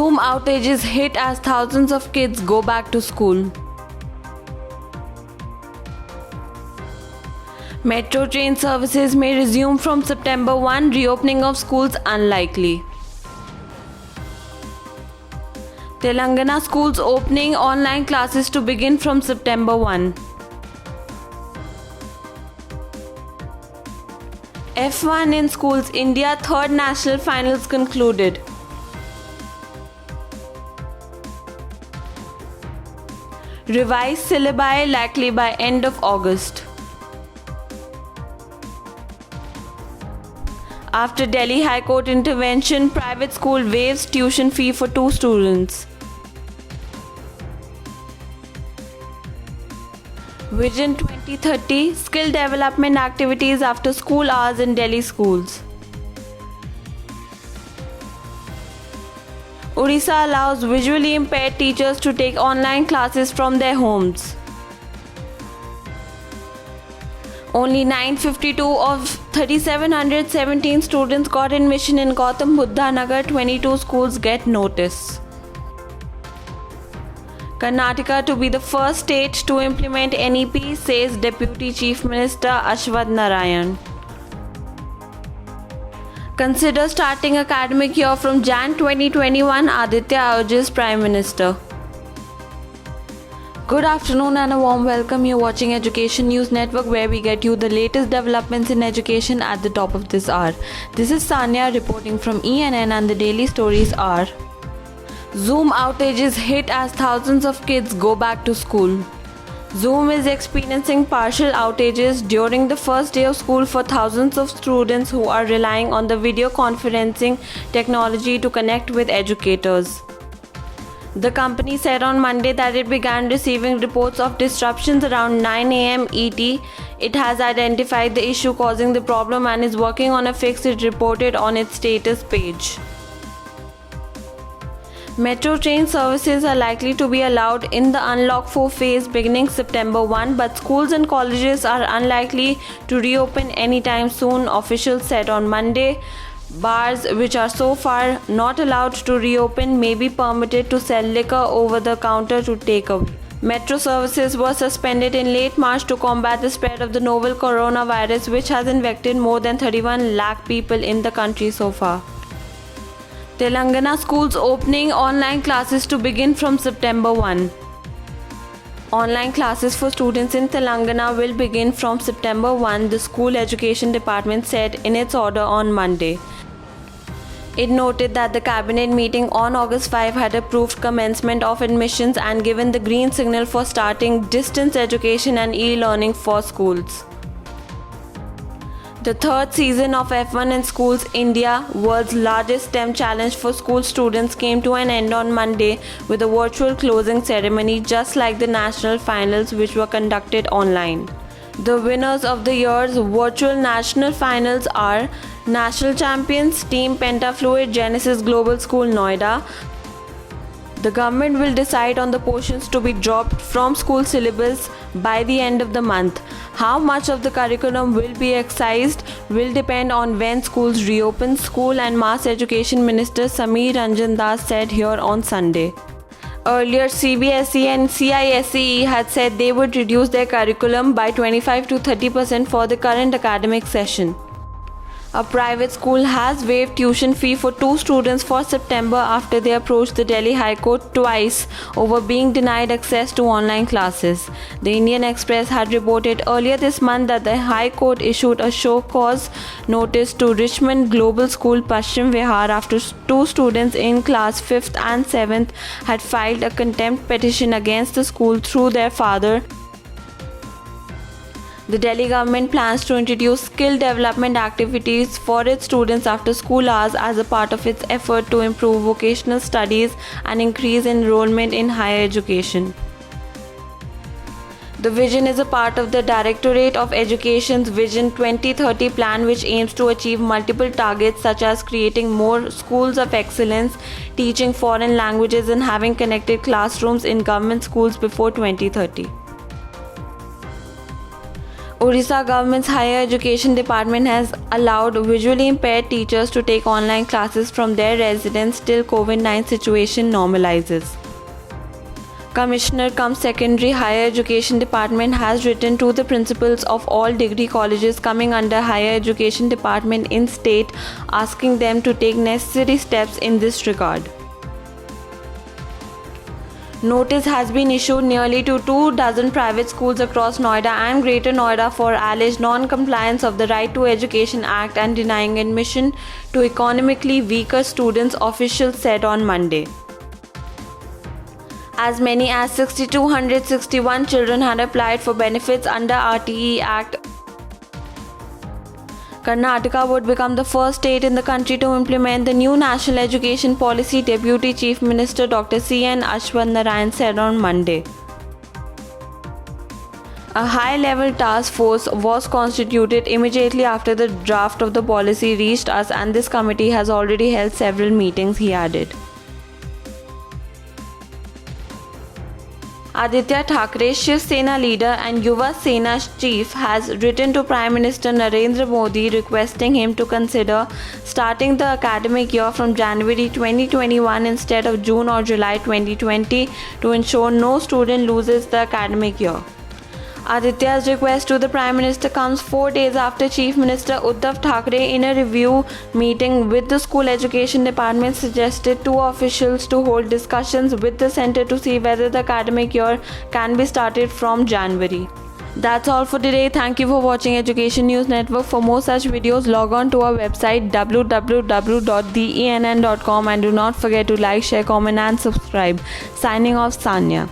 Zoom outages hit as thousands of kids go back to school. Metro train services may resume from September 1, reopening of schools unlikely. Telangana schools opening online classes to begin from September 1. F1 in schools, India third national finals concluded. Revised syllabi likely by end of August. After Delhi High Court intervention, private school waives tuition fee for 2 students. Vision 2030 skill development activities after school hours in Delhi schools. Odisha allows visually impaired teachers to take online classes from their homes. Only 952 of 3,717 students got admission in Gautam Buddha Nagar. 22 schools get notice. Karnataka to be the first state to implement NEP, says Deputy Chief Minister Ashwath Narayan. Consider starting academic year from Jan 2021, Aditya urges Prime Minister. Good afternoon and a warm welcome. You're watching Education News Network, where we get you the latest developments in education at the top of this hour. This is Sanya reporting from ENN, and the daily stories are: Zoom outages hit as thousands of kids go back to school. Zoom is experiencing partial outages during the first day of school for thousands of students who are relying on the video conferencing technology to connect with educators. The company said on Monday that it began receiving reports of disruptions around 9 a.m. ET. It has identified the issue causing the problem and is working on a fix, it reported on its status page. Metro train services are likely to be allowed in the Unlock 4 phase beginning September 1, but schools and colleges are unlikely to reopen anytime soon, officials said on Monday. Bars, which are so far not allowed to reopen, may be permitted to sell liquor over the counter to takeaway. Metro services were suspended in late March to combat the spread of the novel coronavirus, which has infected more than 31 lakh people in the country so far. Telangana schools opening online classes to begin from September 1. Online classes for students in Telangana will begin from September 1, the School Education Department said in its order on Monday. It noted that the cabinet meeting on August 5 had approved commencement of admissions and given the green signal for starting distance education and e-learning for schools. The third season of F1 in Schools India, world's largest STEM challenge for school students, came to an end on Monday with a virtual closing ceremony, just like the national finals, which were conducted online. The winners of the year's virtual national finals are national champions Team Pentafluid Genesis Global School Noida. The government will decide on the portions to be dropped from school syllabus by the end of the month. How much of the curriculum will be excised will depend on when schools reopen, School and Mass Education Minister Sameer Ranjan Das said here on Sunday. Earlier, CBSE and CISE had said they would reduce their curriculum by 25 to 30% for the current academic session. A private school has waived tuition fee for 2 students for September after they approached the Delhi High Court twice over being denied access to online classes. The Indian Express had reported earlier this month that the High Court issued a show cause notice to Richmond Global School Paschim Vihar after 2 students in class 5th and 7th had filed a contempt petition against the school through their father. The Delhi government plans to introduce skill development activities for its students after school hours as a part of its effort to improve vocational studies and increase enrollment in higher education. The vision is a part of the Directorate of Education's Vision 2030 plan, which aims to achieve multiple targets such as creating more schools of excellence, teaching foreign languages, and having connected classrooms in government schools before 2030. Odisha government's higher education department has allowed visually impaired teachers to take online classes from their residence till COVID-19 situation normalizes. Commissioner cum Secondary Higher Education Department has written to the principals of all degree colleges coming under Higher Education Department in state asking them to take necessary steps in this regard. Notice has been issued nearly to 24 private schools across Noida and Greater Noida for alleged non-compliance of the Right to Education Act and denying admission to economically weaker students, officials said on Monday. As many as 6,261 children had applied for benefits under RTE Act. Karnataka would become the first state in the country to implement the new national education policy, Deputy Chief Minister Dr. C.N. Ashwath Narayan said on Monday. A high-level task force was constituted immediately after the draft of the policy reached us, and this committee has already held several meetings, he added. Aditya Thackeray, Shiv Sena leader and Yuva Sena chief, has written to Prime Minister Narendra Modi requesting him to consider starting the academic year from January 2021 instead of June or July 2020 to ensure no student loses the academic year. Aditya's request to the Prime Minister comes 4 days after Chief Minister Uddhav Thackeray, in a review meeting with the School Education Department, suggested to officials to hold discussions with the centre to see whether the academic year can be started from January. That's all for today. Thank you for watching Education News Network. For more such videos, log on to our website www.theENN.com and do not forget to like, share, comment and subscribe. Signing off, Sanya.